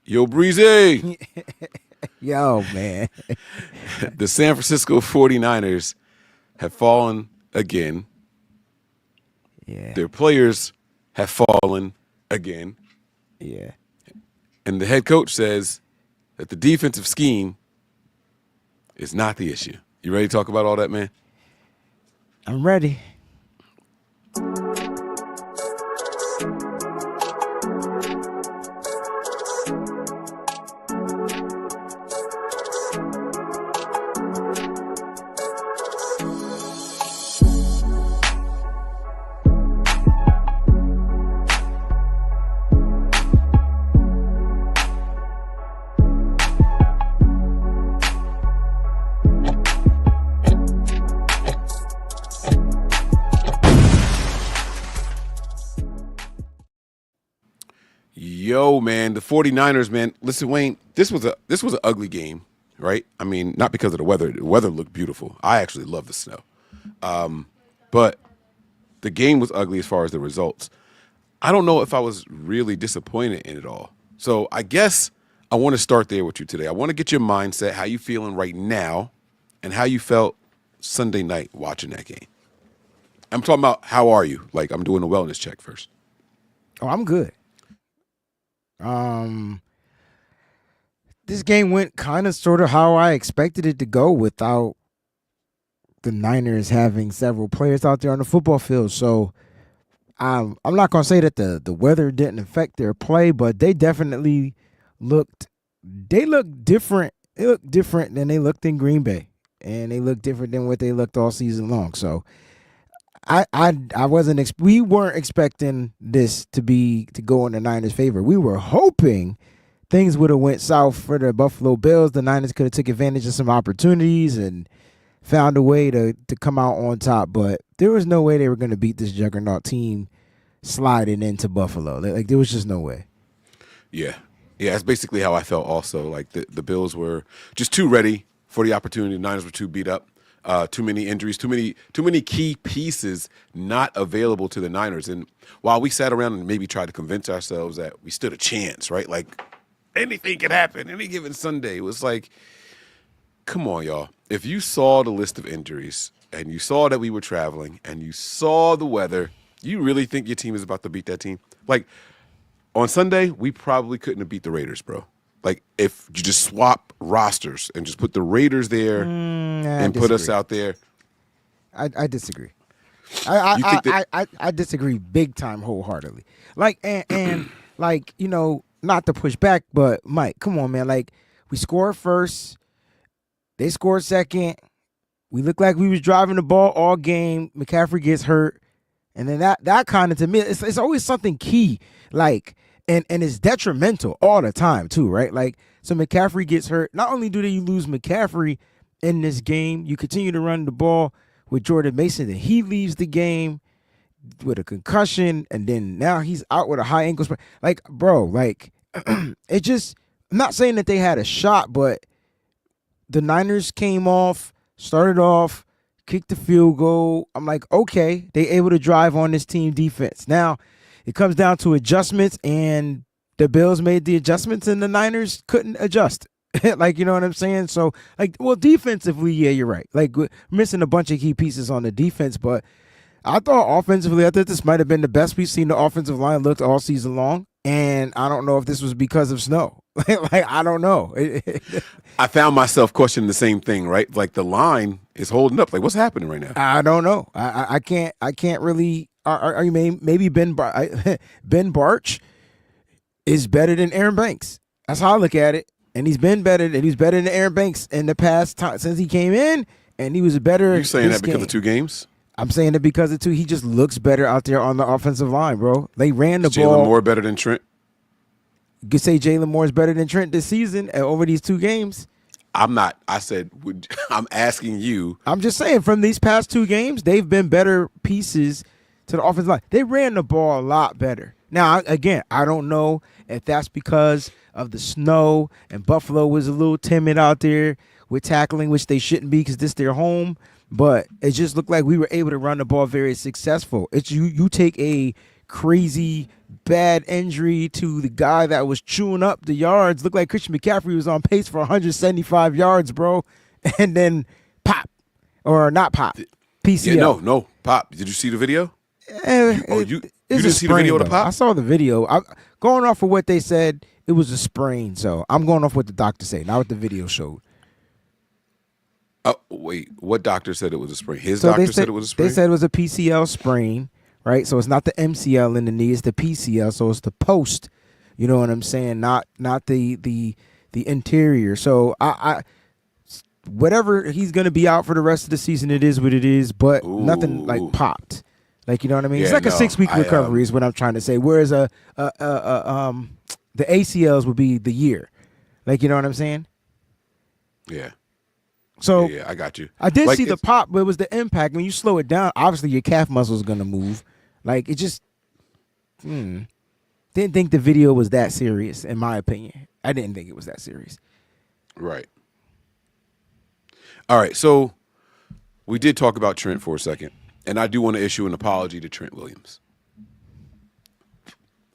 Yo, Breezy. Yo, man. The San Francisco 49ers have fallen again. Yeah. Their players have fallen again. Yeah. And the head coach says that the defensive scheme is not the issue. You ready to talk about all that, man? I'm ready. Yo, man, the 49ers, man. Listen, Wayne, this was an ugly game, right? I mean, not because of the weather. The weather looked beautiful. I actually love the snow. But the game was ugly as far as the results. I don't know if I was really disappointed in it all. So I guess I want to start there with you today. I want to get your mindset, how you feeling right now, and how you felt Sunday night watching that game. I'm talking about how are you? Like, I'm doing a wellness check first. Oh, I'm good. This game went kind of sort of how I expected it to go without the Niners having several players out there on the football field. So I'm not going to say that the weather didn't affect their play, but they definitely looked different. They looked different than they looked in Green Bay, and they looked different than what they looked all season long. So I wasn't we weren't expecting this to go in the Niners' favor. We were hoping things would have went south for the Buffalo Bills. The Niners could have took advantage of some opportunities and found a way to come out on top, but there was no way they were going to beat this juggernaut team sliding into Buffalo. Like, there was just no way. Yeah, that's basically how I felt also. Like, the Bills were just too ready for the opportunity. The Niners were too beat up. Too many injuries, too many key pieces not available to the Niners. And while we sat around and maybe tried to convince ourselves that we stood a chance, right? Like, anything could happen any given Sunday. It was like, come on, y'all. If you saw the list of injuries and you saw that we were traveling and you saw the weather, you really think your team is about to beat that team? Like, on Sunday, we probably couldn't have beat the Raiders, bro. Like, if you just swap rosters and just put the Raiders there and put us out there. I disagree. I disagree big time, wholeheartedly. Like, and like, you know, not to push back, but Mike, come on, man. Like, we scored first. They scored second. We looked like we was driving the ball all game. McCaffrey gets hurt. And then that kind of, to me, it's always something key. Like, and it's detrimental all the time too, right? Like, so McCaffrey gets hurt. Not only do they lose McCaffrey in this game, you continue to run the ball with Jordan Mason, then he leaves the game with a concussion, and then now he's out with a high ankle sprain. Like, bro, like, it just, I'm not saying that they had a shot, but the Niners started off, kicked the field goal. I'm like, okay, they able to drive on this team defense. Now, it comes down to adjustments, and the Bills made the adjustments, and the Niners couldn't adjust. Like, you know what I'm saying? So, like, well, defensively, yeah, you're right. Like, we're missing a bunch of key pieces on the defense, but I thought offensively, I thought this might have been the best we've seen the offensive line looked all season long, and I don't know if this was because of snow. Like, I don't know. I found myself questioning the same thing, right? Like, the line is holding up. Like, what's happening right now? I don't know. I can't really. Are you maybe Ben Barch is better than Aaron Banks? That's how I look at it. And he's been better. And he's better than Aaron Banks in the past time since he came in. And he was better. You're saying that because of 2 games? I'm saying it because of 2. He just looks better out there on the offensive line, bro. They ran the ball. Jalen Moore better than Trent? You could say Jalen Moore is better than Trent this season over these 2 games. I'm not. I said, I'm asking you. I'm just saying, from these past 2 games, they've been better pieces to the offensive line. They ran the ball a lot better. Now, again, I don't know if that's because of the snow and Buffalo was a little timid out there with tackling, which they shouldn't be because this is their home. But it just looked like we were able to run the ball very successful. It's you take a crazy bad injury to the guy that was chewing up the yards. Looked like Christian McCaffrey was on pace for 175 yards, bro. And then pop, or not pop, PCL. Yeah, no, pop. Did you see the video? You didn't see the video of the pop? I saw the video. Going off of what they said, it was a sprain. So I'm going off what the doctor said, not what the video showed. Wait, what doctor said it was a sprain? His doctor said it was a sprain? They said it was a PCL sprain, right? So it's not the MCL in the knee, it's the PCL. So it's the post, you know what I'm saying? Not the interior. So I whatever, he's going to be out for the rest of the season. It is what it is, but nothing like popped. Like, you know what I mean? It's like a 6-week recovery is what I'm trying to say. Whereas the ACLs would be the year. Like, you know what I'm saying? Yeah. So yeah, I got you. I did see the pop, but it was the impact. When you slow it down, obviously your calf muscle is going to move. Like, it just didn't think the video was that serious, in my opinion. I didn't think it was that serious. Right. All right, so we did talk about Trent for a second, and I do want to issue an apology to Trent Williams.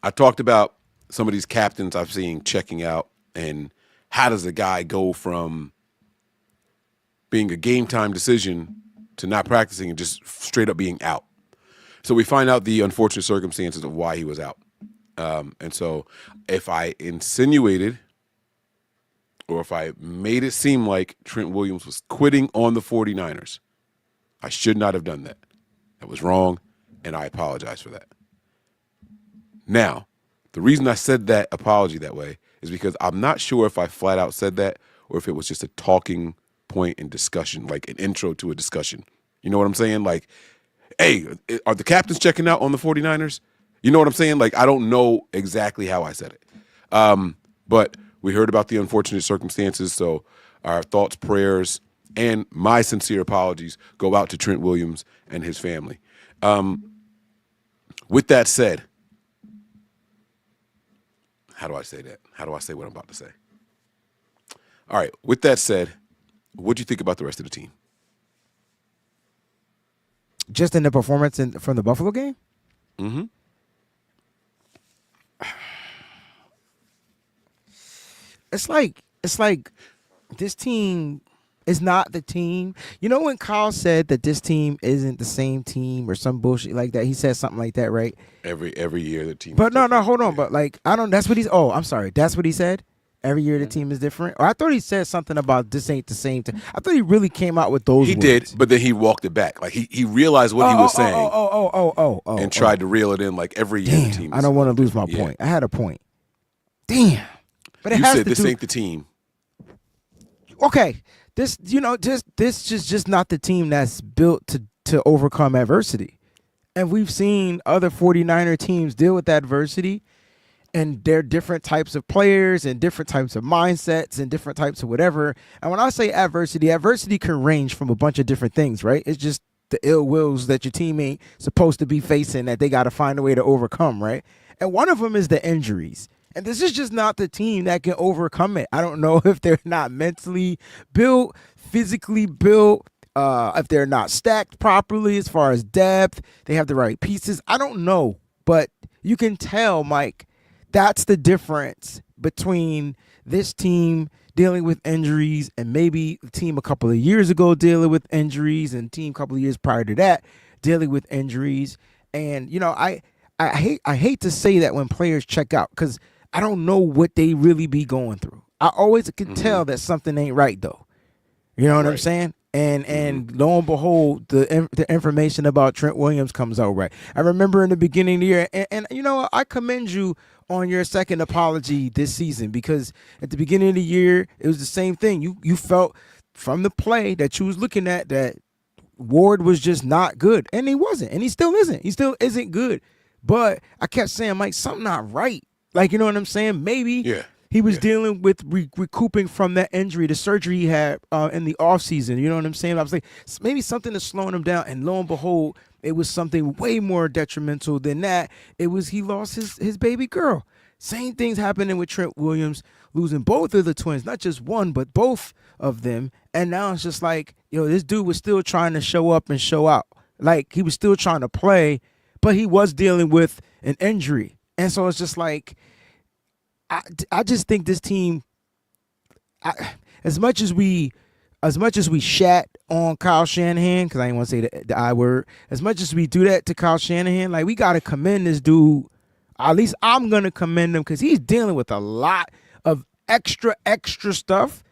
I talked about some of these captains I've seen checking out, and how does a guy go from being a game time decision to not practicing and just straight up being out. So we find out the unfortunate circumstances of why he was out. And so if I insinuated or if I made it seem like Trent Williams was quitting on the 49ers, I should not have done that. That was wrong, and I apologize for that. Now, the reason I said that apology that way is because I'm not sure if I flat out said that or if it was just a talking point in discussion, like an intro to a discussion. You know what I'm saying? Like, hey, are the captains checking out on the 49ers? You know what I'm saying? Like, I don't know exactly how I said it. But we heard about the unfortunate circumstances, so our thoughts, prayers, and my sincere apologies go out to Trent Williams and his family. With that said, how do I say that? How do I say what I'm about to say? All right, with that said, what do you think about the rest of the team? Just in the performance from the Buffalo game? Mm-hmm. It's like this team is not the team. You know when Kyle said that this team isn't the same team or some bullshit like that? He said something like that, right? Every year the team. But no, hold on. Yeah. But like, I don't. That's what he's. Oh, I'm sorry. That's what he said. Every year the team is different. Or I thought he said something about this ain't the same team. I thought he really came out with those. He words. Did, but then he walked it back. Like he realized what he was saying. And tried to reel it in. Like every year the team. I don't want to lose my point. I had a point. Damn. But it you has said to this ain't the team. Okay, this is just not the team that's built to overcome adversity. And we've seen other 49er teams deal with adversity, and they're different types of players and different types of mindsets and different types of whatever. And when I say adversity can range from a bunch of different things, right? It's just the ill wills that your team ain't supposed to be facing that they got to find a way to overcome, right? And one of them is the injuries. And this is just not the team that can overcome it. I don't know if they're not mentally built, physically built, if they're not stacked properly as far as depth, they have the right pieces. I don't know. But you can tell, Mike, that's the difference between this team dealing with injuries and maybe the team a couple of years ago dealing with injuries and team a couple of years prior to that dealing with injuries. And, you know, I hate to say that when players check out because I don't know what they really be going through. I always can tell that something ain't right, though. You know what I'm saying? And lo and behold, the information about Trent Williams comes out right. I remember in the beginning of the year, and you know, I commend you on your second apology this season because at the beginning of the year, it was the same thing. You felt from the play that you was looking at that Ward was just not good, and he wasn't, and he still isn't. He still isn't good. But I kept saying, Mike, something not right. Like, you know what I'm saying? Maybe he was dealing with recouping from that injury, the surgery he had in the offseason. You know what I'm saying? I was like, maybe something is slowing him down. And lo and behold, it was something way more detrimental than that. It was he lost his baby girl. Same things happening with Trent Williams, losing both of the twins, not just one, but both of them. And now it's just like, this dude was still trying to show up and show out. Like, he was still trying to play, but he was dealing with an injury. And so it's just like, I just think this team, as much as we shat on Kyle Shanahan, because I didn't want to say the I word, as much as we do that to Kyle Shanahan, like we got to commend this dude. At least I'm going to commend him because he's dealing with a lot of extra stuff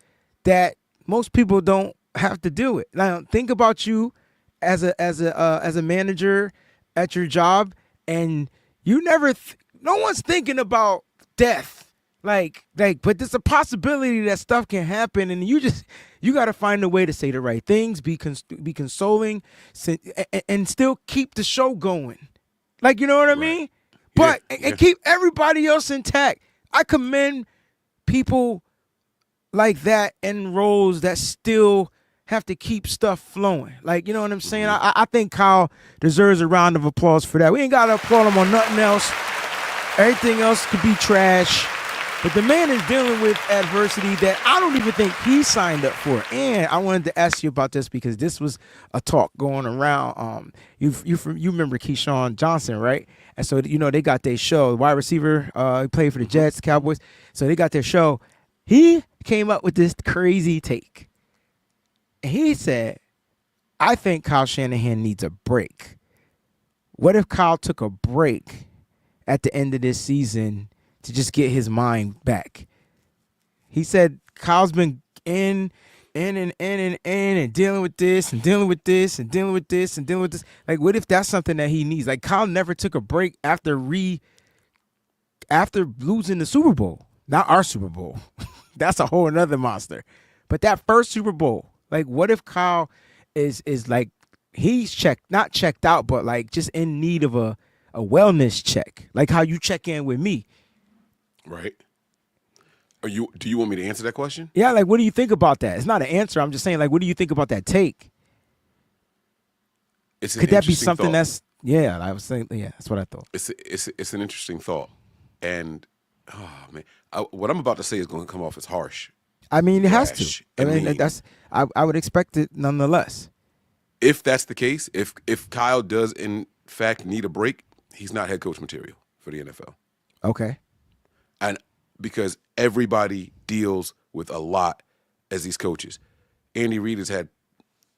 that most people don't have to deal with. Now, think about you as a manager at your job, and you never, no one's thinking about death. Like, but there's a possibility that stuff can happen, and you got to find a way to say the right things, be consoling, and still keep the show going. Like, you know what I mean? But and keep everybody else intact. I commend people like that in roles that still have to keep stuff flowing. Like, you know what I'm saying? I think Kyle deserves a round of applause for that. We ain't got to applaud him on nothing else. Everything else could be trash. But the man is dealing with adversity that I don't even think he signed up for. And I wanted to ask you about this because this was a talk going around. You remember Keyshawn Johnson, right? And so, you know, they got their show. Wide receiver, he played for the Jets, Cowboys. So they got their show. He came up with this crazy take. And he said, I think Kyle Shanahan needs a break. What if Kyle took a break at the end of this season to just get his mind back? He said Kyle's been in and dealing with this and dealing with this and dealing with this and dealing with this. Like, what if that's something that he needs? Like, Kyle never took a break after losing the Super Bowl. Not our Super Bowl. That's a whole another monster. But that first Super Bowl, like, what if Kyle is like, he's not checked out, but like just in need of a wellness check, like how you check in with me. Right. Do you want me to answer that question? Yeah, like, what do you think about that? It's not an answer. I'm just saying, like, what do you think about that take? Could that be something thought. That's, yeah, I was saying, yeah, that's what I thought. It's an interesting thought. And, oh, man, what I'm about to say is going to come off as harsh. I mean, it has to. I mean, I would expect it nonetheless. If that's the case, if Kyle does, in fact, need a break, he's not head coach material for the NFL. Okay. And because everybody deals with a lot as these coaches. Andy Reid has had,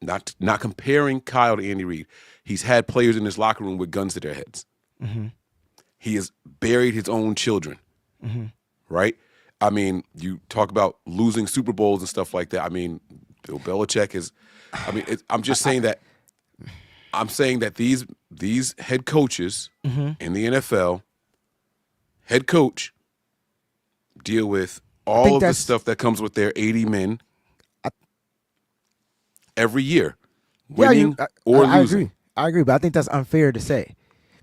not comparing Kyle to Andy Reid, he's had players in his locker room with guns to their heads. Mm-hmm. He has buried his own children, right? I mean, you talk about losing Super Bowls and stuff like that. I mean, Bill Belichick is, I'm just saying that, I'm saying that these head coaches in the NFL, head coach, deal with all of the stuff that comes with their 80 men every year, winning or losing. I agree, but I think that's unfair to say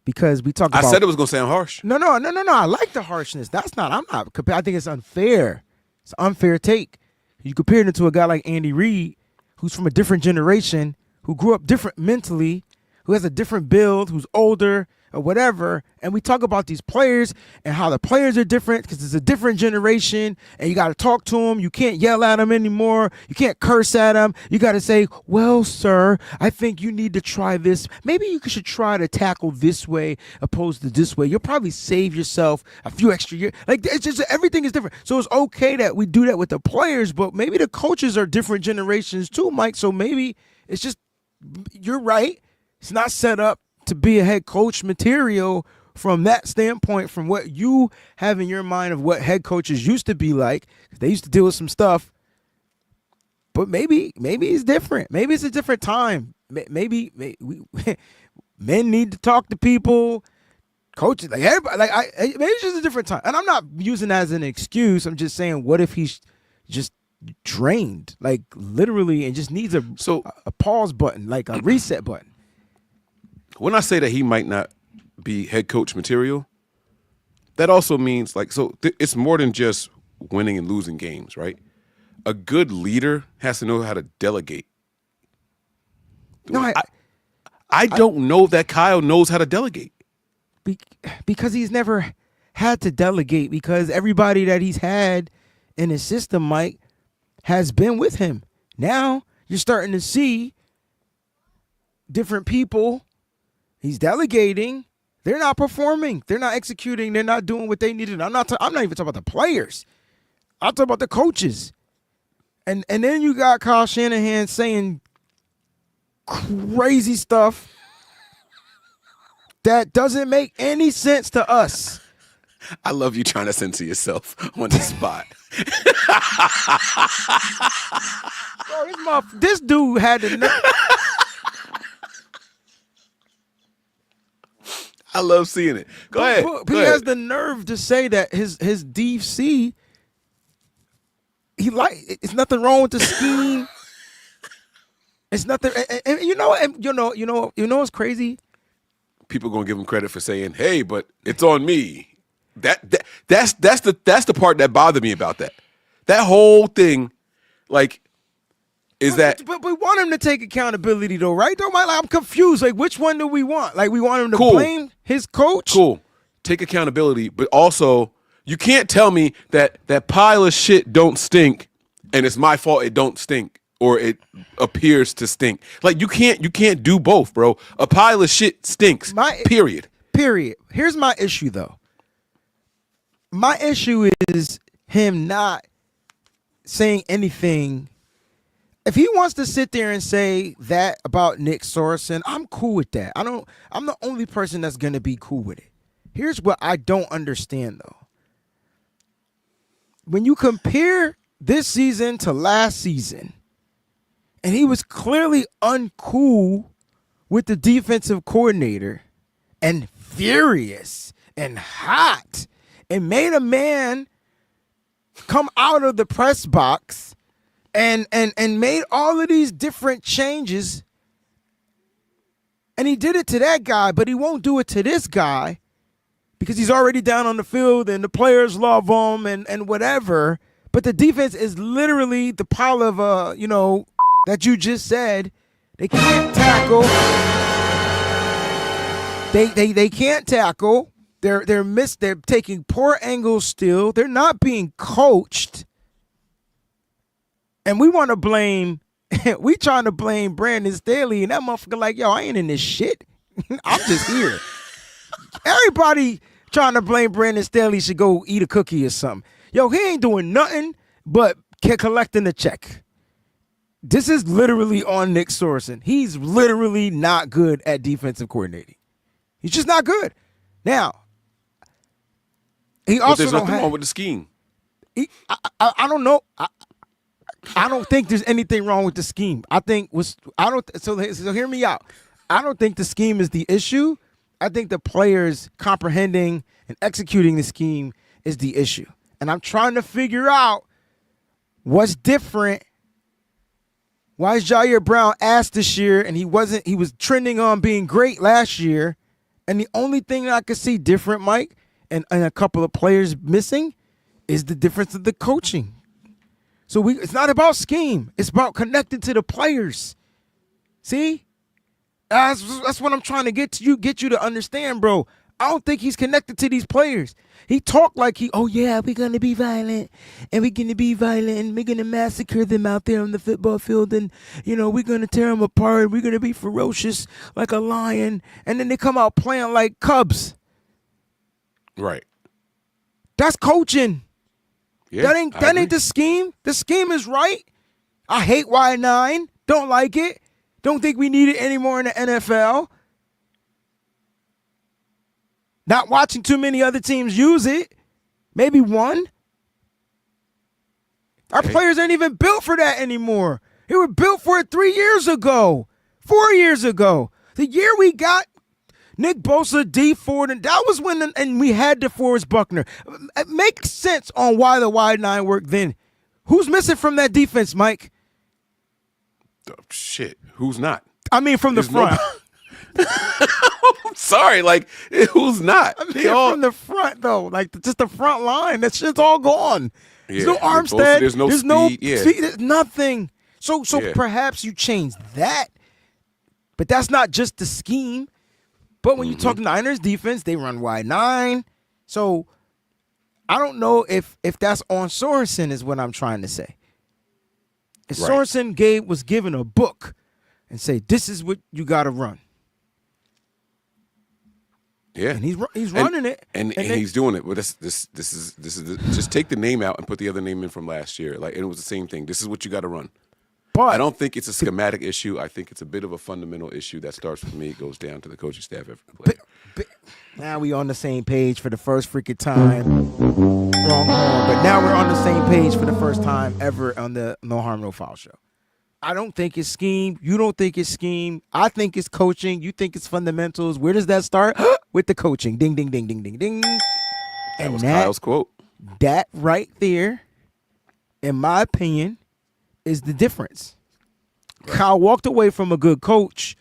because we talk about. I said it was going to sound harsh. No. I like the harshness. I'm not. I think it's unfair. It's an unfair take. You compare it to a guy like Andy Reid, who's from a different generation, who grew up different mentally, who has a different build, who's older or whatever, and we talk about these players and how the players are different because it's a different generation and you got to talk to them. You can't yell at them anymore. You can't curse at them. You got to say, well, sir, I think you need to try this. Maybe you should try to tackle this way opposed to this way. You'll probably save yourself a few extra years. Like, it's just everything is different. So it's okay that we do that with the players, but maybe the coaches are different generations too, Mike. So maybe it's just, you're right. It's not set up to be a head coach material from that standpoint, from what you have in your mind of what head coaches used to be like. They used to deal with some stuff, but maybe it's different. Maybe it's a different time. Maybe men need to talk to people, coaches, like everybody. Maybe it's just a different time. And I'm not using that as an excuse. I'm just saying, what if he's just drained, like literally, and just needs a pause button, like a reset button? When I say that he might not be head coach material, that also means it's more than just winning and losing games, right? A good leader has to know how to delegate. No, I don't know that Kyle knows how to delegate. Because he's never had to delegate, because everybody that he's had in his system, Mike, has been with him. Now you're starting to see different people. He's delegating, They're not performing. They're not executing. They're not doing what they needed. I'm not even talking about the players. I'm talking about the coaches. And then you got Kyle Shanahan saying crazy stuff that doesn't make any sense to us. I love you trying to censor yourself on the spot. Bro, this dude had the I love seeing it. Go ahead. He has the nerve to say that his DC, it's nothing wrong with the scheme. It's nothing, and you know what's crazy? People gonna give him credit for saying, "Hey, but it's on me." That's the part that bothered me about that. That whole thing, like, But we want him to take accountability, though, right? Though, I'm confused. Like, which one do we want? Like, we want him to blame his coach? Cool. Take accountability, but also you can't tell me that pile of shit don't stink, and it's my fault it don't stink, or it appears to stink. Like, you can't do both, bro. A pile of shit stinks. Period. Here's my issue, though. My issue is him not saying anything. If he wants to sit there and say that about Nick Sorensen, I'm cool with that. I'm the only person that's going to be cool with it. Here's what I don't understand, though. When you compare this season to last season, and he was clearly uncool with the defensive coordinator and furious and hot and made a man come out of the press box and made all of these different changes, and he did it to that guy, but he won't do it to this guy because he's already down on the field and the players love him and whatever. But the defense is literally the pile of that you just said. They can't tackle. They can't tackle. They're taking poor angles still. They're not being coached. And we want to blame, we trying to blame Brandon Staley, and that motherfucker like, yo, I ain't in this shit. I'm just here. Everybody trying to blame Brandon Staley should go eat a cookie or something. Yo, he ain't doing nothing but collecting the check. This is literally on Nick Sorensen. He's literally not good at defensive coordinating. He's just not good. Now, he also there's nothing wrong with the scheme. I don't know. I don't think there's anything wrong with the scheme. So hear me out. I don't think the scheme is the issue. I think the players comprehending and executing the scheme is the issue. And I'm trying to figure out what's different. Why is Jair Brown ass this year and he was trending on being great last year, and the only thing I could see different, Mike, and a couple of players missing is the difference of the coaching. So it's not about scheme. It's about connecting to the players. See? That's what I'm trying to get you to understand, bro. I don't think he's connected to these players. He talked like we're going to be violent, and we're going to be violent, and we're going to massacre them out there on the football field, and, we're going to tear them apart. We're going to be ferocious like a lion. And then they come out playing like cubs. Right. That's coaching. Yeah, that ain't the scheme. The scheme is right. I hate Y9. Don't like it. Don't think we need it anymore in the NFL. Not watching too many other teams use it. Maybe one. Our players ain't even built for that anymore. They were built for it 3 years ago, 4 years ago. The year we got Nick Bosa, D Ford, and that was when and we had DeForest Buckner. It makes sense on why the wide nine worked then. Who's missing from that defense, Mike? Shit, who's not? I mean, from the front. I'm sorry, like, who's not? I mean, from the front, though. Like, just the front line. That shit's all gone. There's no Armstead. There's no speed. There's nothing. So perhaps you change that. But that's not just the scheme. But when you talk Niners defense, they run wide nine. So I don't know if that's on Sorensen is what I'm trying to say. If Sorensen was given a book and say, this is what you got to run. Yeah, and he's running it, and he's doing it. But this is just take the name out and put the other name in from last year. Like, and it was the same thing. This is what you got to run. But I don't think it's a schematic issue. I think it's a bit of a fundamental issue that starts with me. It goes down to the coaching staff, every player. Now we on the same page for the first freaking time. Wrong horn, but now we're on the same page for the first time ever on the No Harm No Foul show. I don't think it's scheme. You don't think it's scheme. I think it's coaching. You think it's fundamentals. Where does that start? With the coaching. Ding, ding, ding, ding, ding, ding. That was Kyle's quote. That right there, in my opinion, is the difference. Right. Kyle walked away from a good coach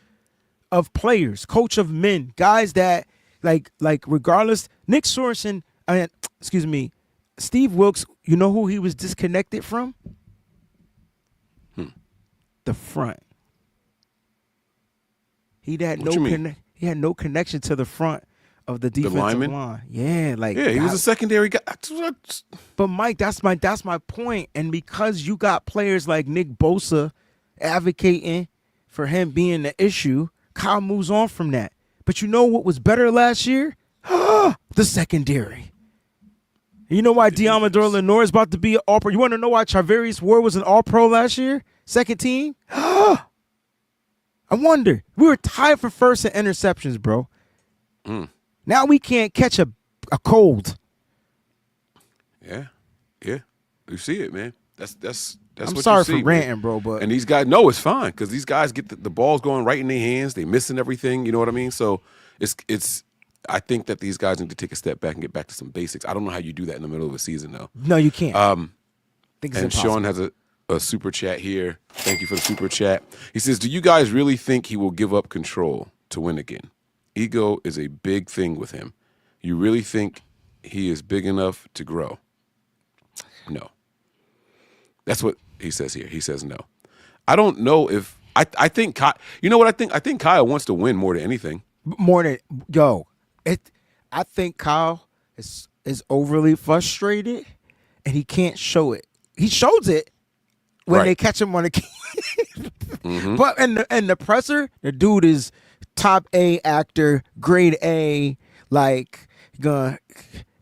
of players, coach of men, guys that like regardless. Nick Sorensen, Steve Wilkes. You know who he was disconnected from? The front. He had no connection to the front of the defensive line. Yeah, he was a secondary guy. But Mike, that's my point. And because you got players like Nick Bosa advocating for him being the issue, Kyle moves on from that. But you know what was better last year? The secondary. You know why Diamador Lenore is about to be an All-Pro? You want to know why Charvarius Ward was an All-Pro last year? Second team? I wonder. We were tied for first in interceptions, bro. Now we can't catch a cold. Yeah. You see it, man. That's I'm what sorry you see, for ranting, bro, but and these guys, no, it's fine because these guys get the balls going right in their hands. They missing everything. You know what I mean? So it's. I think that these guys need to take a step back and get back to some basics. I don't know how you do that in the middle of a season, though. No, you can't. And impossible. Sean has a super chat here. Thank you for the super chat. He says, do you guys really think he will give up control to win again? Ego is a big thing with him. You really think he is big enough to grow? No. That's what he says here. He says no. I don't know if I think Kyle, you know what I think? I think Kyle wants to win more than anything. I think Kyle is overly frustrated and he can't show it. He shows it when they catch him on the mm-hmm. But in the presser, the dude is top A actor, grade A, like gonna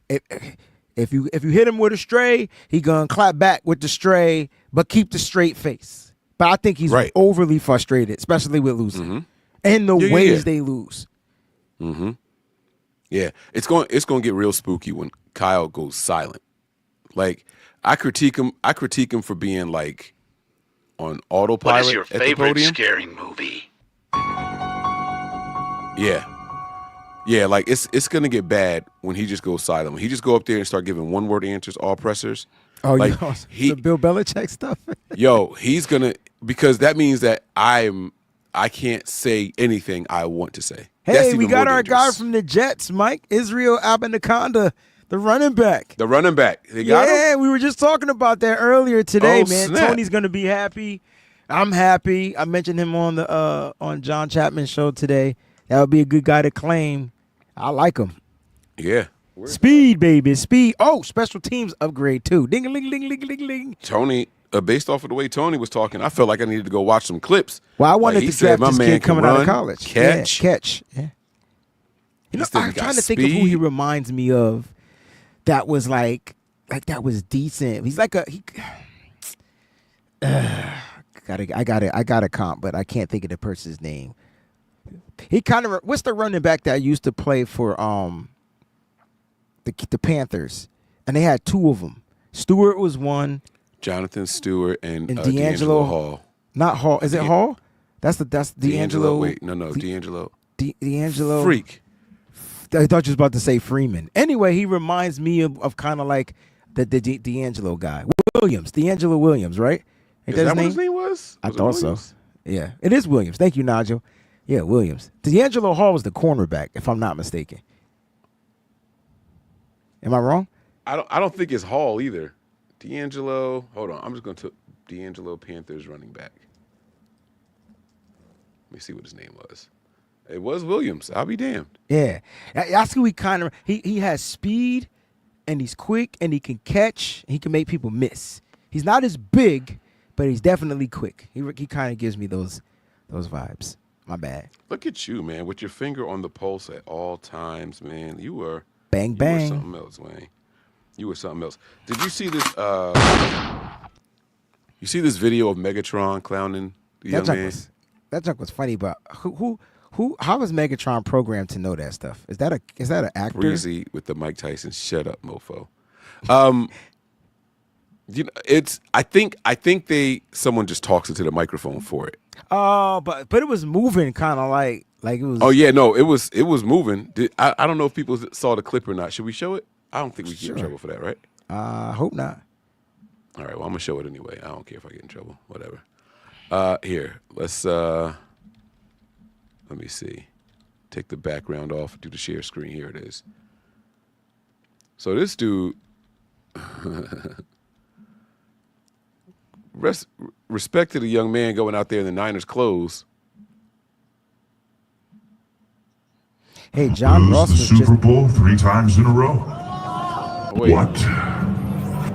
if you hit him with a stray, he gonna clap back with the stray, but keep the straight face. But I think he's overly frustrated, especially with losing. Mm-hmm. And the ways they lose. Mm-hmm. Yeah. It's going to get real spooky when Kyle goes silent. Like, I critique him for being like on autopilot. What is your favorite scary movie? Yeah, like it's gonna get bad when he just goes silent. When he just go up there and start giving one-word answers, all pressers. Oh, like, the Bill Belichick stuff. He's gonna, because that means that I can't say anything I want to say. Hey, we got our guy from the Jets, Mike Israel Abanaconda, the running back. The running back. They got him? Yeah, we were just talking about that earlier today, man. Snap. Tony's gonna be happy. I'm happy. I mentioned him on the on John Chapman's show today. That would be a good guy to claim. I like him. Yeah. Speed, baby, speed. Oh, special teams upgrade too. Ding a ling ling ling ling ling. Tony, based off of the way Tony was talking, I felt like I needed to go watch some clips. Well, I wanted to draft this kid coming out of college. Catch. Yeah. You know, I'm trying to think of who he reminds me of. That was like that was decent. He's like I got a comp, but I can't think of the person's name. He kind of what's the running back that used to play for the Panthers, and they had two of them. Stewart was one. Jonathan Stewart and D'Angelo Hall. Not Hall. Is it Hall? That's D'Angelo. Wait, no, D'Angelo. D'Angelo. Freak. I thought you was about to say Freeman. Anyway, he reminds me of kind of like the D'Angelo guy. Williams. D'Angelo Williams, right? Is that what his name was? I thought so. Yeah, it is Williams. Thank you, Nigel. Yeah, Williams. D'Angelo Hall was the cornerback, if I'm not mistaken. Am I wrong? I don't think it's Hall either. D'Angelo. Hold on. I'm just going to D'Angelo Panthers running back. Let me see what his name was. It was Williams. I'll be damned. Yeah. That's who he has speed, and he's quick, and he can catch, and he can make people miss. He's not as big, but he's definitely quick. He kind of gives me those vibes. My bad. Look at you, man, with your finger on the pulse at all times, man. You were Bang. something else, Wayne. You were something else. Did you see this? You see this video of Megatron clowning the young man? That junk was funny, but who? How was Megatron programmed to know that stuff? Is that an actor? Breezy with the Mike Tyson. Shut up, mofo. You know, I think someone just talks into the microphone for it. Oh, but it was moving kind of like it was. Oh yeah, no, it was moving. I don't know if people saw the clip or not. Should we show it? I don't think we get in trouble for that, right? Hope not. All right, well, I'm gonna show it anyway. I don't care if I get in trouble. Whatever. Here, let's let me see. Take the background off. Do the share screen. Here it is. So this dude. Respect to the young man going out there in the Niners clothes. Hey, John Ross the was Super just Bowl 3 times in a row. Wait. What?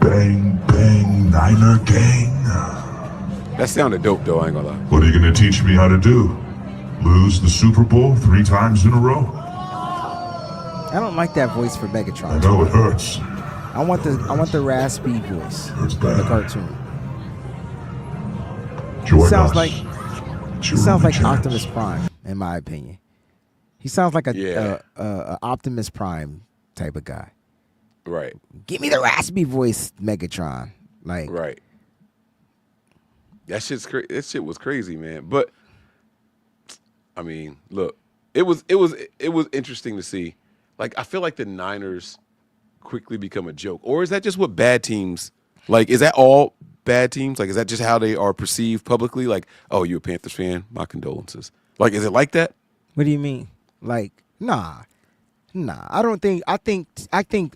Bang, bang, Niner gang. That sounded dope, though. I ain't gonna lie. What are you going to teach me how to do? Lose the Super Bowl 3 times in a row? I don't like that voice for I Megatron. know it hurts. I want the raspy voice Hurts from the bad. cartoon. Join Sounds us. like It's He your sounds only like chance. Optimus Prime, in my opinion. He sounds like Yeah. a Optimus Prime type of guy. Right, Give me the raspy voice, Megatron. Like, right. That shit was crazy, man. But I mean, look, it was interesting to see. Like, I feel like the Niners quickly become a joke, or is that just what bad teams like? Is that all bad teams? Like, is that just how they are perceived publicly? Like, oh, you a Panthers fan? My condolences. Like, is it like that? what do you mean? Like, nah. I don't think. I think.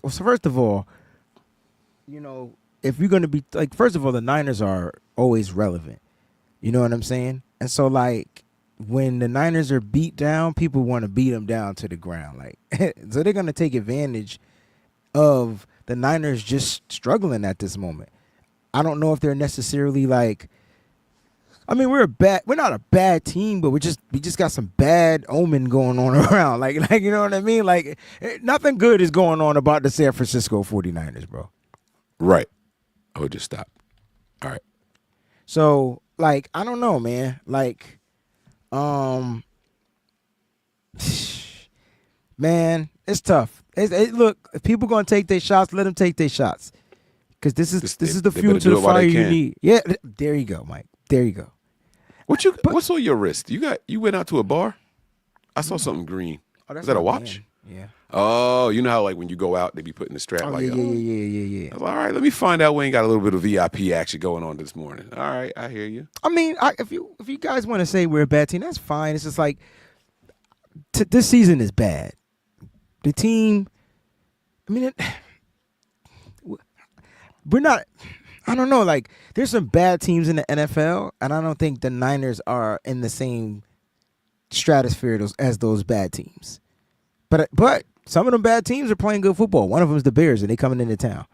Well, so first of all, you know, if you're gonna be like, first of all, the Niners are always relevant. You know what I'm saying? And so, like, when the Niners are beat down, people want to beat them down to the ground. Like, so they're gonna take advantage of the Niners just struggling at this moment. I don't know if they're necessarily like. I mean, we're not a bad team, but we just got some bad omen going on around. Like you know what I mean? Like, nothing good is going on about the San Francisco 49ers, bro. Right. Oh, just stop. All right. So, like, I don't know, man. Like, man, it's tough. Look, if people gonna take their shots, let them take their shots, because this is the they fuel better to do the it while they fire you can. need. Yeah, there you go, Mike. There you go. What's on your wrist? You went out to a bar? I saw something green. Oh, that's Is that a my watch? band. Yeah. Oh, you know how like when you go out, they be putting the strap Oh, like yeah. I was like, all right, let me find out when you got a little bit of VIP action going on this morning. All right, I hear you. I mean, if you guys want to say we're a bad team, that's fine. It's just like this season is bad. The team, I mean, we're not. I don't know. Like, there's some bad teams in the NFL, and I don't think the Niners are in the same stratosphere as those bad teams. But some of them bad teams are playing good football. One of them is the Bears, and they coming into town.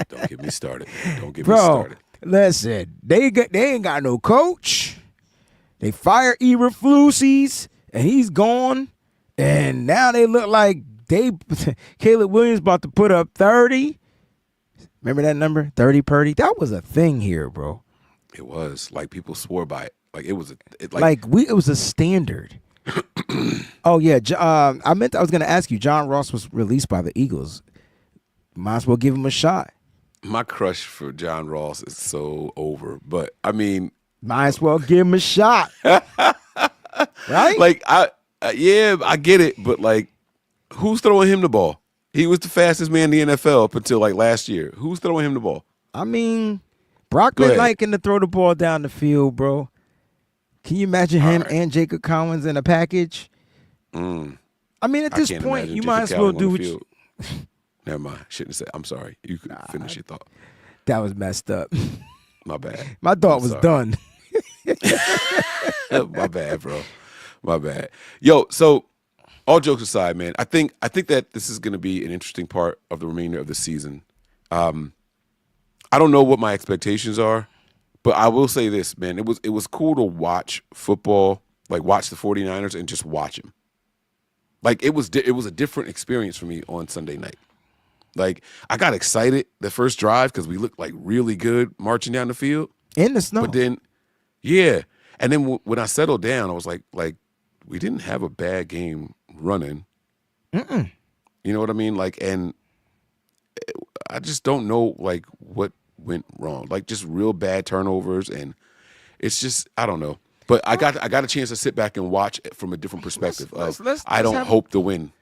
Don't get me started. Man. Don't get Bro, me started. listen, they ain't got no coach. They fired Eberflusies, and he's gone. And now they look like Caleb Williams about to put up 30. Remember that number? 30 Purdy? That was a thing here, bro. It was like people swore by it. Like it was it was a standard. Oh yeah, I was gonna ask you. John Ross was released by the Eagles. Might as well give him a shot. My crush for John Ross is so over. But I mean, might as well give him a shot. Right? Like I get it, but like, who's throwing him the ball? He was the fastest man in the NFL up until like last year. Who's throwing him the ball? I mean, Brock liking to throw the ball down the field, bro. Can you imagine him and Jacob Collins in a package? I mean, at this point, you might as well do what you... Never mind. Shouldn't have said. I'm sorry. You could finish your thought. That was messed up. My bad. My thought was done. My bad, bro. My bad. Yo, so all jokes aside, man, I think that this is going to be an interesting part of the remainder of the season. I don't know what my expectations are, But I will say this, man. It was cool to watch football, like watch the 49ers and just watch them. Like it was a different experience for me on Sunday night. Like I got excited the first drive because we looked like really good marching down the field in the snow. But then, yeah, and then when I settled down, I was like we didn't have a bad game running. Mm-mm. You know what I mean? Like, and I just don't know like what went wrong. Like just real bad turnovers, and it's just I don't know. But I got a chance to sit back and watch it from a different perspective. I don't hope to win.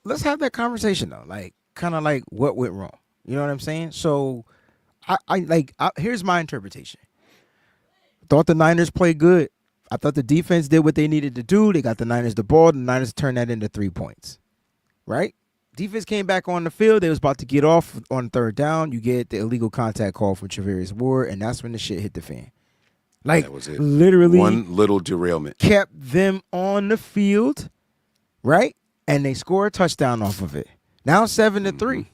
Let's have that conversation though. Like kind of like what went wrong. You know what I'm saying? So here's my interpretation. Thought the Niners played good. I thought the defense did what they needed to do. They got the Niners the ball. The Niners turned that into 3 points. Right? Defense came back on the field. They was about to get off on third down. You get the illegal contact call from Travarius Ward, and that's when the shit hit the fan. Like, that was it. Literally one little derailment. Kept them on the field, right? And they score a touchdown off of it. Now 7-3.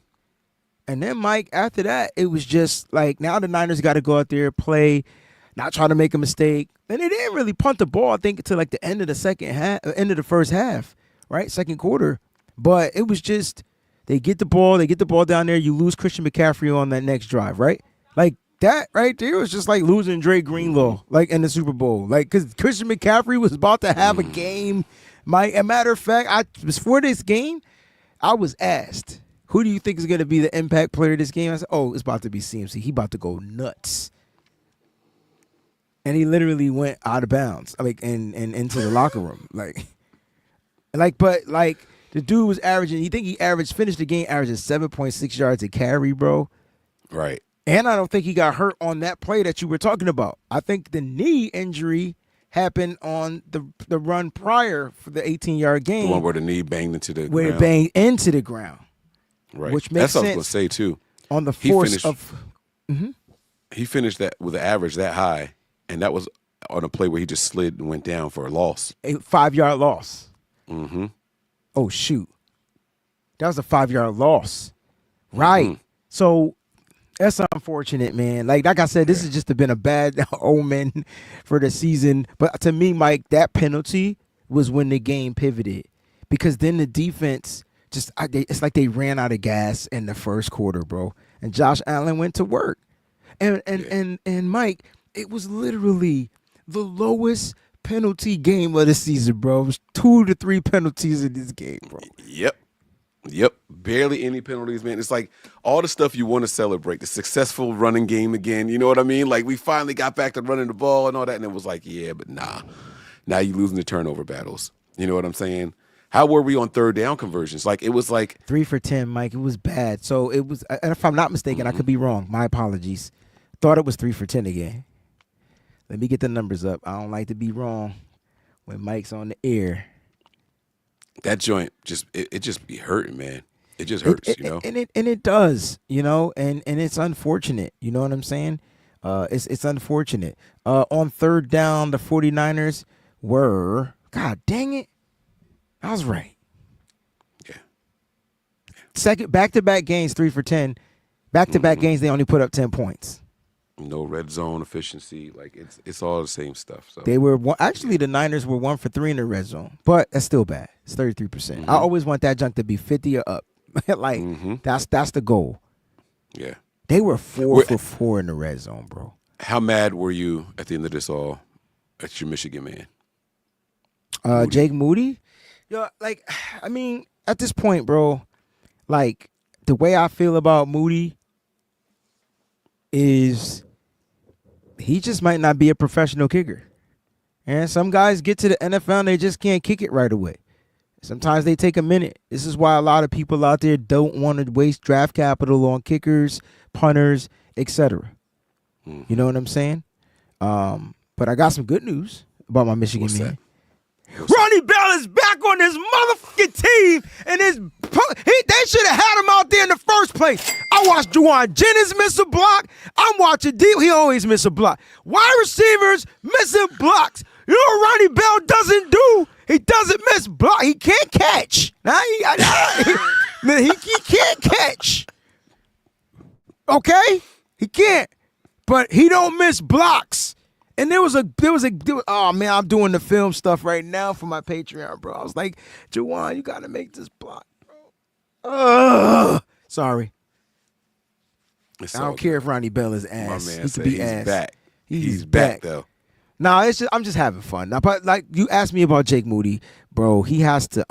And then, Mike, after that, it was just like now the Niners got to go out there, play, not try to make a mistake. And they didn't really punt the ball, I think, until like the end of the second half, end of the first half, right? Second quarter. But it was just they get the ball down there. You lose Christian McCaffrey on that next drive, right? Like that right there was just like losing Dre Greenlaw, like in the Super Bowl, like because Christian McCaffrey was about to have a game. As a matter of fact, before this game, I was asked, who do you think is going to be the impact player of this game? I said, oh, it's about to be CMC. He about to go nuts. And he literally went out of bounds, like, and into the locker room. But the dude was averaging, finished the game averaging 7.6 yards a carry, bro. Right. And I don't think he got hurt on that play that you were talking about. I think the knee injury happened on the run prior for the 18-yard game. The one where the knee banged into the ground. Where it banged into the ground. Right. Which makes sense. That's what I was sense. going to say, too. On the force of... He finished that with an average that high, and that was on a play where he just slid and went down for a loss. A 5-yard loss. Mm-hmm. Oh, shoot. That was a 5-yard loss. Right. Mm-hmm. So... That's unfortunate, man. Like I said, this has just been a bad omen for the season. But to me, Mike, that penalty was when the game pivoted. Because then the defense it's like they ran out of gas in the first quarter, bro. And Josh Allen went to work. And Mike, it was literally the lowest penalty game of the season, bro. It was 2 to 3 penalties in this game, bro. Yep. Barely any penalties, man. It's like all the stuff you want to celebrate. The successful running game again. You know what I mean? Like we finally got back to running the ball and all that. And it was like, yeah, but nah. Now you're losing the turnover battles. You know what I'm saying? How were we on third down conversions? Like it was like 3 for 10, Mike. It was bad. So it was, and if I'm not mistaken, I could be wrong. My apologies. Thought it was 3 for 10 again. Let me get the numbers up. I don't like to be wrong when Mike's on the air. That joint it just be hurting, man. It just hurts, you know. And it does, you know, and it's unfortunate. You know what I'm saying? It's unfortunate. On third down, the 49ers were, God dang it, I was right. Yeah. Second back-to-back games, 3 for 10. Back-to-back games, they only put up 10 points. No red zone efficiency, like it's all the same stuff. So they were actually the Niners were 1 for 3 in the red zone, but that's still bad. It's 33%. I always want that junk to be 50 or up. That's the goal. Yeah, they were 4 for 4 in the red zone, bro. How mad were you at the end of this all at your Michigan man? Jake Moody. Yo, like, I mean, at this point, bro, like the way I feel about Moody is. He just might not be a professional kicker. And some guys get to the NFL and they just can't kick it right away. Sometimes they take a minute. This is why a lot of people out there don't want to waste draft capital on kickers, punters, etc. You know what I'm saying? But I got some good news about my Michigan man. Ronnie Bell is back on this motherfucking team, and they should have had him out there in the first place. I watched Juwan Jennings miss a block. I'm watching D. He always miss a block. Wide receivers missing blocks. You know what Ronnie Bell doesn't do? He doesn't miss block. He can't catch. He can't catch. Okay? He can't. but he don't miss blocks. And there was oh man, I'm doing the film stuff right now for my Patreon, bro. I was like, Juwan, you gotta make this block, bro. Sorry. I don't care if Ronnie Bell is ass. My man he said could be he's ass. back. He's back though. No, it's just I'm just having fun. Now, but like you asked me about Jake Moody, bro, he has to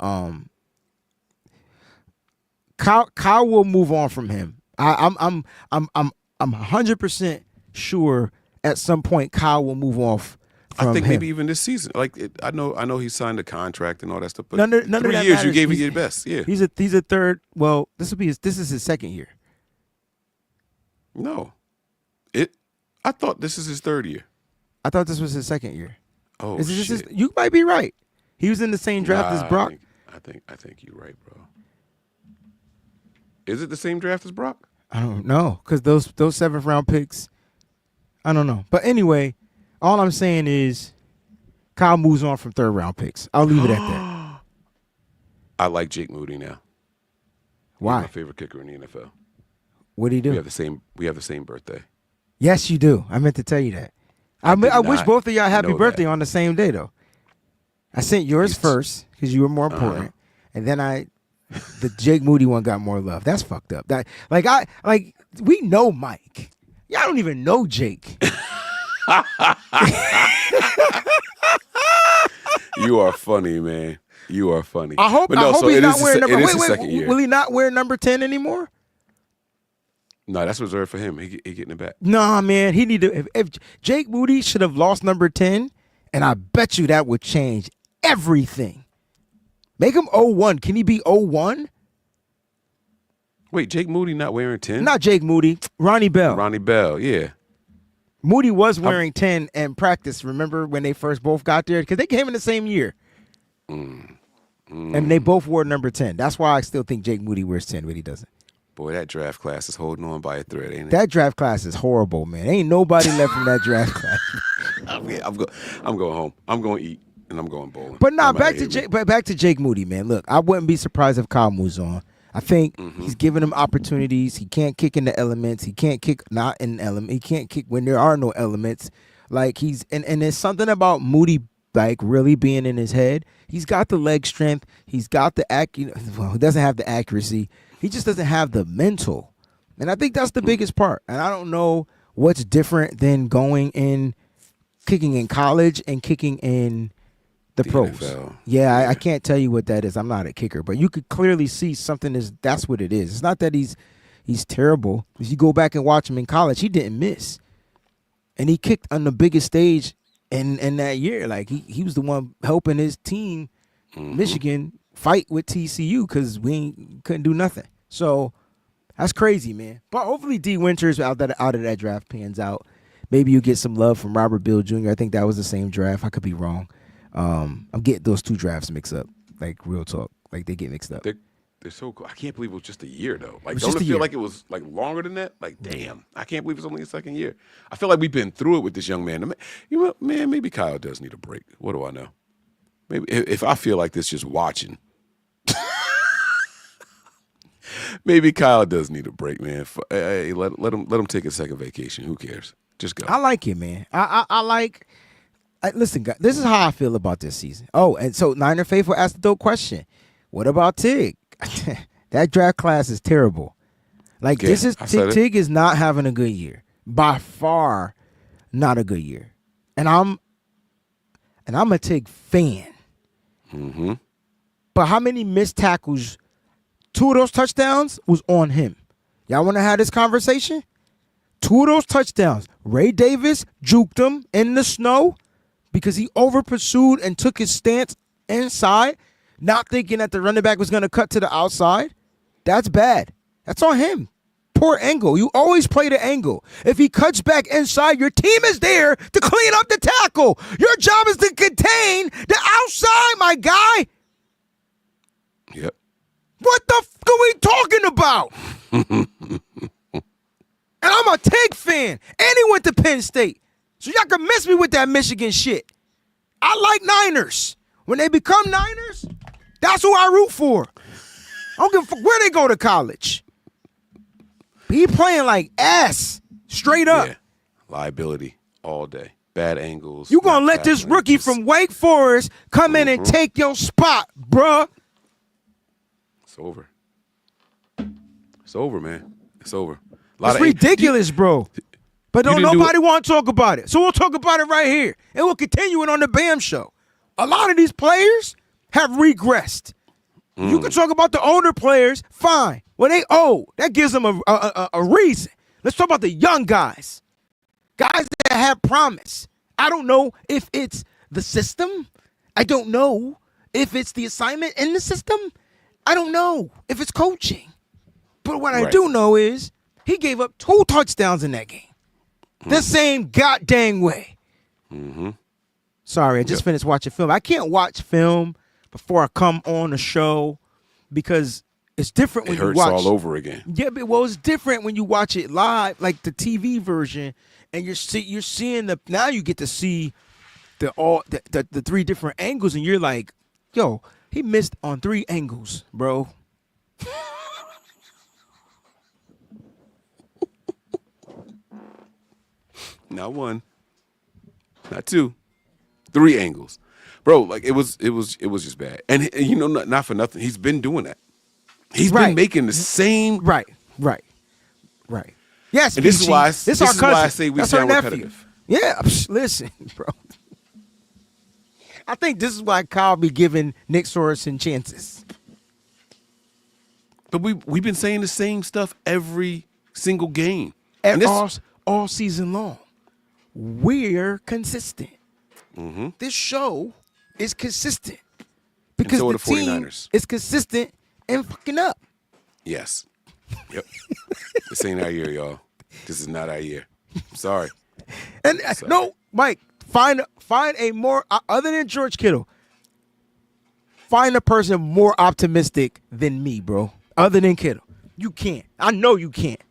Kyle will move on from him. I'm 100% sure at some point Kyle will move off from I think him. maybe even this season. I know he signed a contract and all that stuff. But none of 3 that years matters. you gave it your best. Yeah. He's a third. Well, this is his second year. No. I thought this is his 3rd year. I thought this was his second year. Oh, Is it just shit. you might be right. He was in the same draft as Brock. I think you're right, bro. Is it the same draft as Brock? I don't know, because those 7th round picks, I don't know. But anyway, all I'm saying is Kyle moves on from 3rd round picks. I'll leave it at that. I like Jake Moody now. Why? He's my favorite kicker in the NFL. What did he do? We have the same birthday. Yes, you do. I meant to tell you that. I wish both of y'all happy birthday on the same day, though. I sent yours first because you were more important, and then the Jake Moody one got more love. That's fucked up. We know Mike. Y'all don't even know Jake. You are funny, man. You are funny. I hope he's not wearing number. It is his second year. Will he not wear number 10 anymore? No, that's reserved for him. He getting it back. Nah, man. He need to. If Jake Moody should have lost number 10, and I bet you that would change everything. Make him 01. Can he be 01? Wait, Jake Moody not wearing 10? Not Jake Moody. Ronnie Bell. Ronnie Bell, yeah. Moody was wearing 10 in practice. Remember when they first both got there? Because they came in the same year. And they both wore number 10. That's why I still think Jake Moody wears 10, but he doesn't. Boy, that draft class is holding on by a thread, ain't it? That draft class is horrible, man. Ain't nobody left from that draft class. I'm going home. I'm going to eat, and I'm going bowling. But back to Jake Moody, man. Look, I wouldn't be surprised if Kyle moves on. I think he's giving him opportunities. He can't kick in the elements. He can't kick not in element. He can't kick when there are no elements. Like and there's something about Moody like really being in his head. He's got the leg strength. He's got the well, he doesn't have the accuracy. He just doesn't have the mental. And I think that's the biggest part. And I don't know what's different than kicking in college and kicking in the pros. NFL. Yeah, I can't tell you what that is. I'm not a kicker, but you could clearly see that's what it is. It's not that he's terrible. If you go back and watch him in college, he didn't miss. And he kicked on the biggest stage in that year. Like he was the one helping his team, Michigan, fight with TCU because we couldn't do nothing. So that's crazy, man. But hopefully D Winters out of that draft pans out. Maybe you get some love from Robert Bill Jr. I think that was the same draft. I could be wrong. I'm getting those two drafts mixed up. Like real talk. Like they get mixed up. They're so cool. I can't believe it was just a year though. Like just don't a it feel year. like it was like longer than that? Like damn, I can't believe it's only his second year. I feel like we've been through it with this young man. You know, man, maybe Kyle does need a break. What do I know? Maybe if I feel like this just watching, maybe Kyle does need a break, man. Hey, let him take a second vacation. Who cares? Just go. I like it, man. Listen, guys, this is how I feel about this season. Oh, and so Niner Faithful asked the dope question. What about Tig? That draft class is terrible. Like Yeah, Tig is not having a good year. By far not a good year. And I'm a Tig fan. Mm-hmm. But how many missed tackles? 2 of those touchdowns was on him. Y'all want to have this conversation? 2 of those touchdowns. Ray Davis juked him in the snow because he over pursued and took his stance inside, not thinking that the running back was going to cut to the outside. That's bad. That's on him. Poor angle. You always play the angle. If he cuts back inside, your team is there to clean up the tackle. Your job is to contain the outside, my guy. Yep. What the f*** are we talking about? And I'm a Tig fan. And he went to Penn State. So y'all can miss me with that Michigan shit. I like Niners. When they become Niners, that's who I root for. I don't give a fuck where they go to college. He playing like ass. Straight up. Yeah. liability all day. Bad angles. You gonna not let this tackling, rookie just- from Wake Forest come in and take your spot, bruh? It's over. It's over, man. It's over. Lot It's of ridiculous, bro. But don't didn't do nobody want to talk about it. So we'll talk about it right here. And we'll continue it on the BAM show. A lot of these players have regressed. You can talk about the older players, fine. When they old, that gives them a reason. Let's talk about the young guys. Guys that have promise. I don't know if it's the system. I don't know if it's the assignment in the system. I don't know if it's coaching. But what I do know is he gave up 2 touchdowns in that game. The same goddamn way. Sorry, I just finished watching film. I can't watch film before I come on the show because it's different when It you hurts watch. all over again. Yeah, but it's different when you watch it live, like the TV version, and you're seeing the. Now you get to see the 3 different angles, and you're like, yo, he missed on 3 angles, bro. Not 1, not 2, 3 angles, bro. Like it was just bad. And you know, not for nothing, he's been doing that. He's been making the same. Right. Yes, And this is why this is our cousin. I say we That's our sound nephew. repetitive. Yeah, listen, bro. I think this is why Kyle be giving Nick Sorensen chances. But we've been saying the same stuff every single game. And this, all season long. We're consistent. This show is consistent. Because so are the the team 49ers. is consistent and fucking up. yes. Yep. This ain't our year, y'all. This is not our year. Sorry. And no, Mike, find a more other than George Kittle. Find a person more optimistic than me, bro. Other than Kittle, you can't. I know you can't.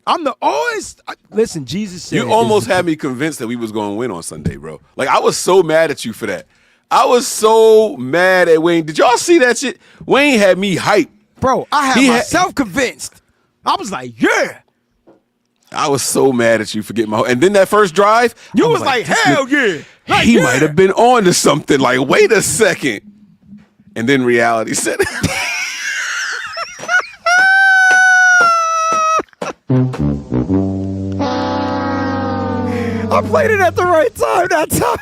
I'm the always listen. Jesus said You almost had me convinced that we was going to win on Sunday, bro. Like I was so mad at you for that. I was so mad at Wayne. Did y'all see that shit? Wayne had me hyped. bro. I had myself convinced. I was like, yeah. I was so mad at you for getting my. And then that first drive, You I was like, this hell nigga- yeah. Like, he yeah. might have been on to something. Like, wait a second. And then reality set in. I played it at the right time that time.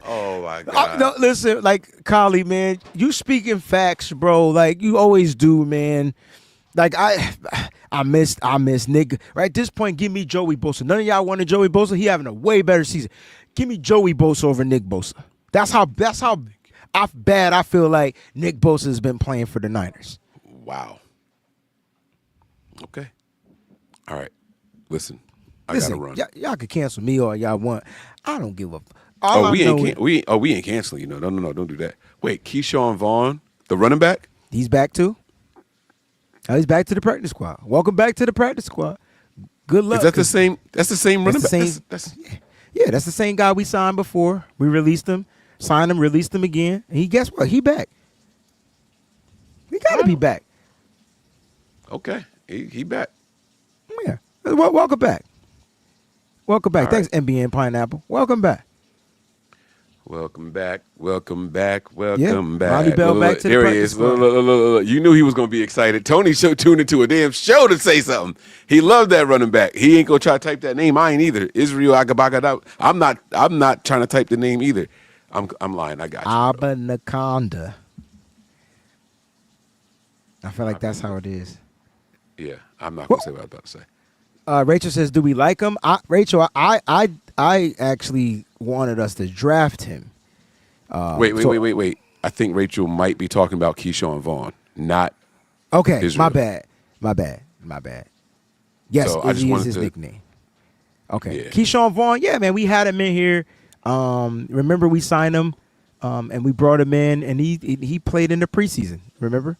Oh my god. No, listen, like Kali, man, you speaking facts, bro. Like you always do, man. Like I miss Nick. Right at this point, give me Joey Bosa. None of y'all wanted Joey Bosa. He having a way better season. Give me Joey Bosa over Nick Bosa. That's how bad I feel like Nick Bosa has been playing for the Niners. Wow. Okay. All right. Listen, I Listen, gotta run. y'all can cancel me all y'all want. I don't give a. We ain't canceling you. No, don't do that. Wait, Keyshawn Vaughn, the running back? He's back too. Oh, he's back to the practice squad. Welcome back to the practice squad. Good luck. Is that the same? That's the same running back. That's the same guy we signed before. We released him, signed him, released him again. And guess what? He back. He got to be back. Okay, he back. Yeah. Welcome back. Welcome back. All Thanks, NBN Pineapple. Welcome back. Welcome back. Welcome back. Yeah, Welcome back. Ronnie Bell back to the There he practice is. squad. Look. You knew he was going to be excited. Tony tuned into a damn show to say something. He loved that running back. He ain't going to try to type that name. I ain't either. Israel Agabagada. I'm not trying to type the name either. I'm lying. I got you. bro. Abanaconda. I feel like that's how it is. Yeah, I'm not going to say what I was about to say. Rachel says, "Do we like him?" Rachel, I actually wanted us to draft him. Wait. I think Rachel might be talking about Keyshawn Vaughn, not Okay, Israel. my bad. Yes, So I just Izzy is wanted his to- nickname. Okay, Yeah. Keyshawn Vaughn. Yeah, man, we had him in here. Remember we signed him, and we brought him in, and he played in the preseason. Remember,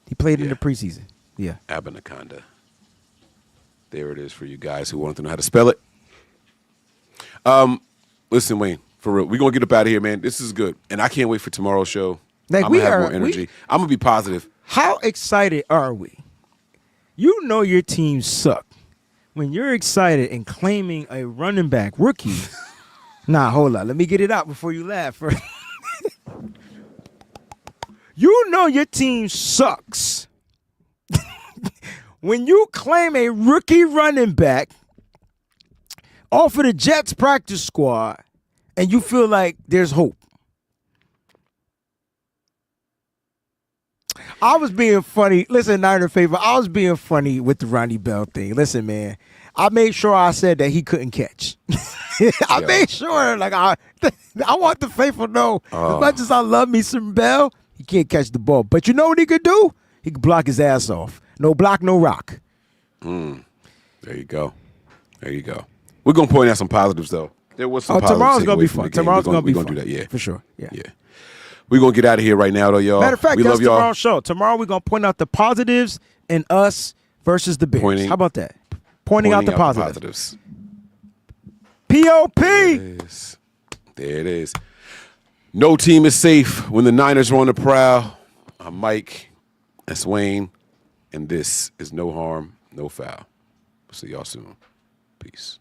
he played in Yeah. the preseason. Yeah. Abanaconda. There it is for you guys who want to know how to spell it. Listen, Wayne, for real, we're going to get up out of here, man. This is good. And I can't wait for tomorrow's show. Like, I'm we going to have are- more energy. I'm going to be positive. How excited are we You know your team suck when you're excited and claiming a running back rookie. Nah, hold on. Let me get it out before you laugh. You know your team sucks when you claim a rookie running back off of the Jets practice squad and you feel like there's hope. I was being funny. Listen, Niner favor, I was being funny with the Ronnie Bell thing. Listen, man, I made sure I said that he couldn't catch. I made sure, like, I want the faithful to know, as much as I love me some Bell, he can't catch the ball. But you know what he could do? He could block his ass off. No block, no rock. There you go. There you go. We're going to point out some positives, though. There was some positives. Tomorrow's going to be fun. Tomorrow's going to be fun. We're going to do that, yeah. For sure, yeah. We're going to get out of here right now, though, y'all. Matter of fact, we that's love y'all. tomorrow's show. Tomorrow we're going to point out the positives in us versus the Bears. How about that? Pointing out the positives. P.O.P. There it is. No team is safe when the Niners are on the prowl. I'm Mike. That's Wayne. And this is No Harm, No Foul. See y'all soon. Peace.